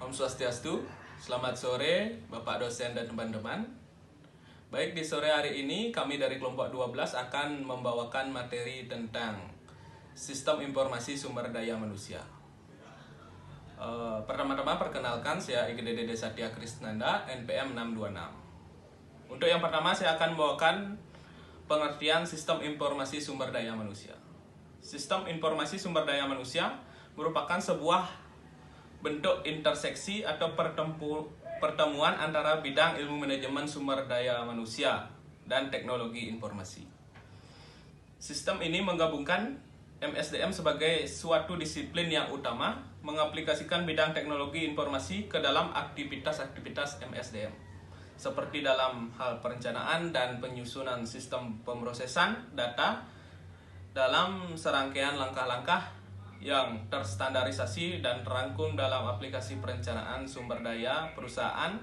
Om Swastiastu, selamat sore Bapak dosen dan teman-teman. Baik, di sore hari ini kami dari kelompok 12 akan membawakan materi tentang Sistem Informasi Sumber Daya Manusia. Pertama-tama perkenalkan, saya IGD Dede Satya Krisnanda, NPM 626. Untuk yang pertama saya akan membawakan pengertian Sistem Informasi Sumber Daya Manusia. Sistem Informasi Sumber Daya Manusia merupakan sebuah bentuk interseksi atau pertemuan antara bidang ilmu manajemen sumber daya manusia dan teknologi informasi. Sistem ini menggabungkan MSDM sebagai suatu disiplin yang utama, mengaplikasikan bidang teknologi informasi ke dalam aktivitas-aktivitas MSDM, seperti dalam hal perencanaan dan penyusunan sistem pemrosesan data dalam serangkaian langkah-langkah yang terstandarisasi dan terangkum dalam aplikasi perencanaan sumber daya perusahaan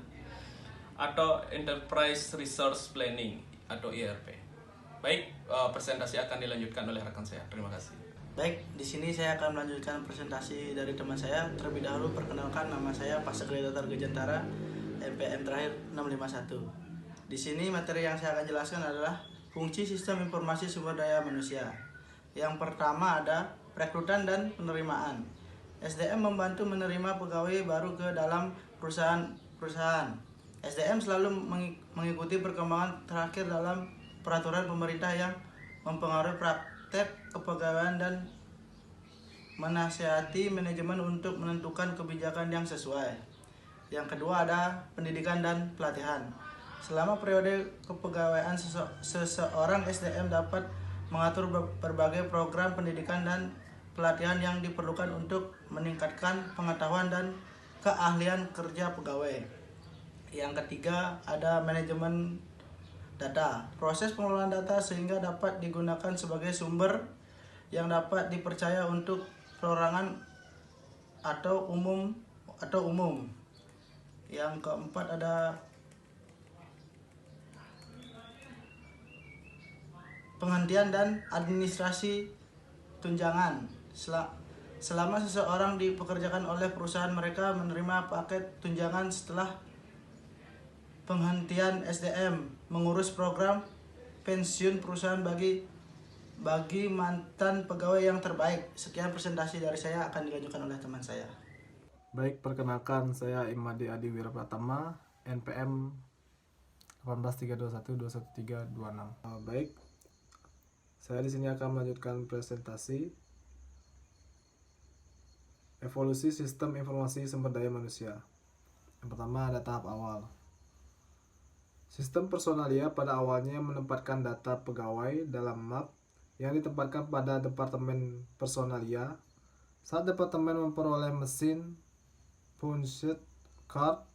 atau Enterprise Resource Planning atau ERP. Baik, presentasi akan dilanjutkan oleh rekan saya. Terima kasih. Baik, di sini saya akan melanjutkan presentasi dari teman saya. Terlebih dahulu perkenalkan, nama saya Pasegri Datar Gejantara, NPM terakhir 651. Di sini materi yang saya akan jelaskan adalah fungsi sistem informasi sumber daya manusia. Yang pertama ada perekrutan dan penerimaan. SDM membantu menerima pegawai baru ke dalam perusahaan. SDM selalu mengikuti perkembangan terakhir dalam peraturan pemerintah yang mempengaruhi praktek kepegawaian dan menasihati manajemen untuk menentukan kebijakan yang sesuai. Yang kedua ada pendidikan dan pelatihan. Selama periode kepegawaian seseorang, SDM dapat mengatur berbagai program pendidikan dan pelatihan yang diperlukan untuk meningkatkan pengetahuan dan keahlian kerja pegawai. Yang ketiga ada manajemen data. Proses pengelolaan data sehingga dapat digunakan sebagai sumber yang dapat dipercaya untuk perorangan atau umum. Yang keempat ada penghentian dan administrasi tunjangan. Selama seseorang dipekerjakan oleh perusahaan, mereka menerima paket tunjangan. Setelah penghentian, SDM mengurus program pensiun perusahaan bagi mantan pegawai yang terbaik. Sekian presentasi dari saya, akan dilanjutkan oleh teman saya. Baik, perkenalkan saya Imadi Adi Wirapratama, NPM 18321211326. Baik, saya di sini akan melanjutkan presentasi evolusi sistem informasi sumber daya manusia. Yang pertama ada tahap awal. Sistem personalia pada awalnya menempatkan data pegawai dalam map yang ditempatkan pada departemen personalia. Saat departemen memperoleh mesin punch card,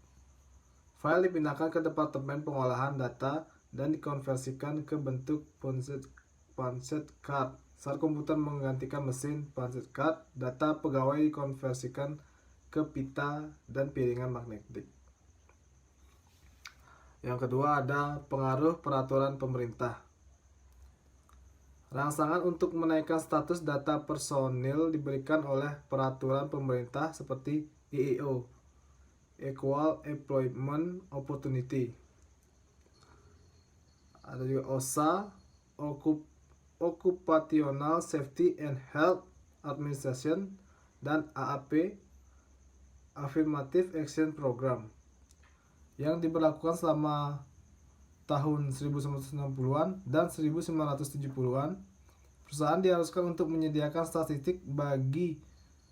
file dipindahkan ke departemen pengolahan data dan dikonversikan ke bentuk punch card. Saat komputer menggantikan mesin punch card, data pegawai dikonversikan ke pita dan piringan magnetik. Yang kedua ada pengaruh peraturan pemerintah. Rangsangan untuk menaikkan status data personil diberikan oleh peraturan pemerintah seperti EEO, Equal Employment Opportunity. Ada juga OSA, Occupational Safety and Health Administration, dan AAP, Affirmative Action Program, yang diberlakukan selama tahun 1960-an dan 1970-an. Perusahaan diharuskan untuk menyediakan statistik bagi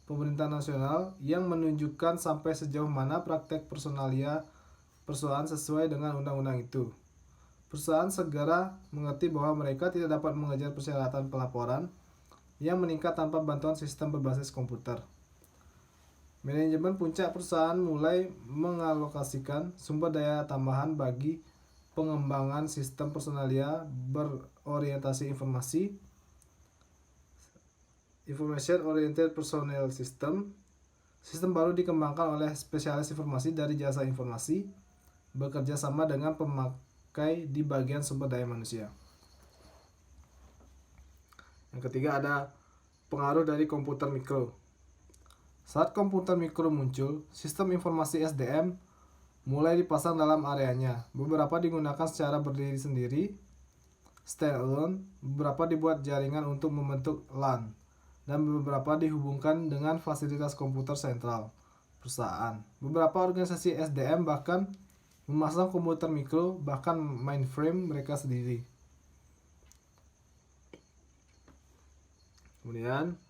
pemerintah nasional yang menunjukkan sampai sejauh mana praktek personalia perusahaan sesuai dengan undang-undang itu. Perusahaan segera mengerti bahwa mereka tidak dapat mengejar persyaratan pelaporan yang meningkat tanpa bantuan sistem berbasis komputer. Manajemen puncak perusahaan mulai mengalokasikan sumber daya tambahan bagi pengembangan sistem personalia berorientasi informasi, Information Oriented Personnel System. Sistem baru dikembangkan oleh spesialis informasi dari jasa informasi, bekerja sama dengan pemakai di bagian sumber daya manusia. Yang ketiga ada pengaruh dari komputer mikro. Saat komputer mikro muncul, sistem informasi SDM mulai dipasang dalam areanya. Beberapa digunakan secara berdiri sendiri, standalone, beberapa dibuat jaringan untuk membentuk LAN, dan beberapa dihubungkan dengan fasilitas komputer sentral perusahaan. Beberapa organisasi SDM bahkan memasang komputer mikro, bahkan mainframe mereka sendiri. Kemudian,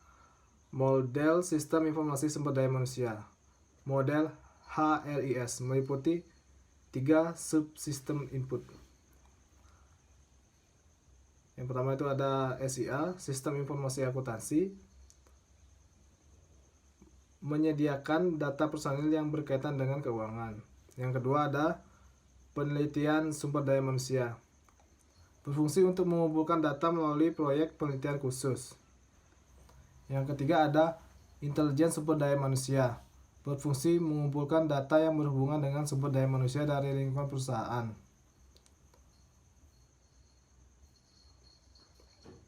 model sistem informasi sumber daya manusia. Model HRIS meliputi 3 subsistem input. Yang pertama itu ada SIA, Sistem Informasi Akuntansi, menyediakan data personil yang berkaitan dengan keuangan. Yang kedua ada penelitian sumber daya manusia, berfungsi untuk mengumpulkan data melalui proyek penelitian khusus. Yang ketiga ada intelijen sumber daya manusia, berfungsi mengumpulkan data yang berhubungan dengan sumber daya manusia dari lingkungan perusahaan.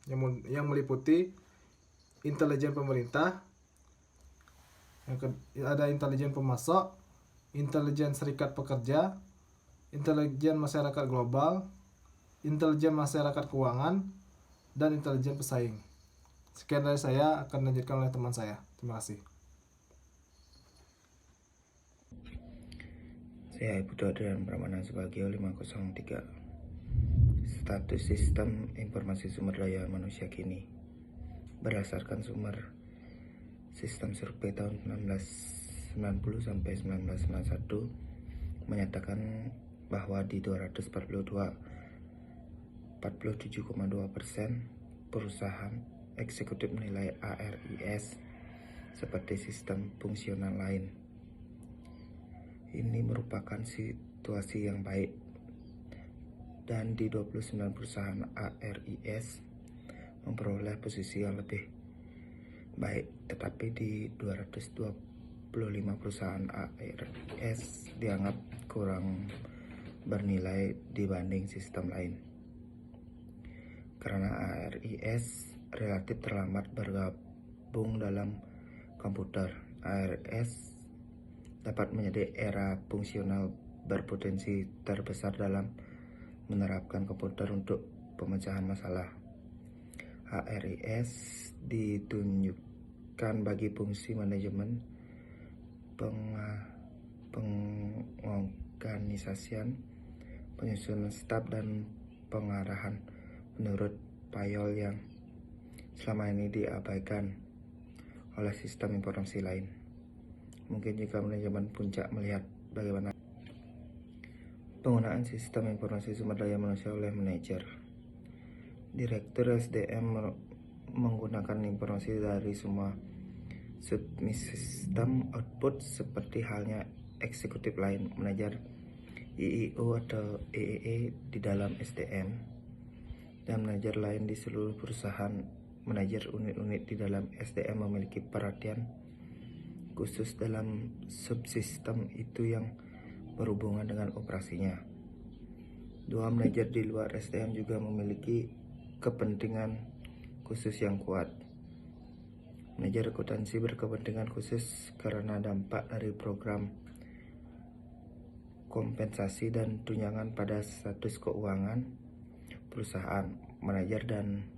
Yang meliputi intelijen pemerintah, ada intelijen pemasok, intelijen serikat pekerja, intelijen masyarakat global, intelijen masyarakat keuangan, dan intelijen pesaing. Sekian dari saya, akan dilanjutkan oleh teman saya. Terima kasih. Saya Ibu Adrian Pramana Subagio 503. Status sistem informasi sumber daya manusia kini berdasarkan sumber sistem survei tahun 1990 sampai 1991 menyatakan bahwa di 47,2% perusahaan eksekutif menilai ARIS seperti sistem fungsional lain. Ini merupakan situasi yang baik, dan di 29 perusahaan ARIS memperoleh posisi yang lebih baik, tetapi di 225 perusahaan ARIS dianggap kurang bernilai dibanding sistem lain. Karena ARIS relatif terlambat bergabung dalam komputer, ARIS dapat menjadi era fungsional berpotensi terbesar dalam menerapkan komputer untuk pemecahan masalah. ARIS ditunjukkan bagi fungsi manajemen, pengorganisasian, penyusunan staf, dan pengarahan menurut payol yang selama ini diabaikan oleh sistem informasi lain. Mungkin jika manajemen puncak melihat bagaimana penggunaan sistem informasi sumber daya manusia oleh manajer, direktur SDM menggunakan informasi dari semua subsistem output seperti halnya eksekutif lain, manajer IIO atau EEE di dalam SDM, dan manajer lain di seluruh perusahaan. Manajer unit-unit di dalam SDM memiliki perhatian khusus dalam subsistem itu yang berhubungan dengan operasinya. Dua manajer di luar SDM juga memiliki kepentingan khusus yang kuat. Manajer akuntansi berkepentingan khusus karena dampak dari program kompensasi dan tunjangan pada status keuangan perusahaan. Manajer dan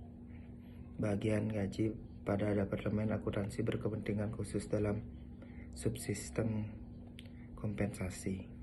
bagian gaji pada departemen akuntansi berkepentingan khusus dalam subsistem kompensasi.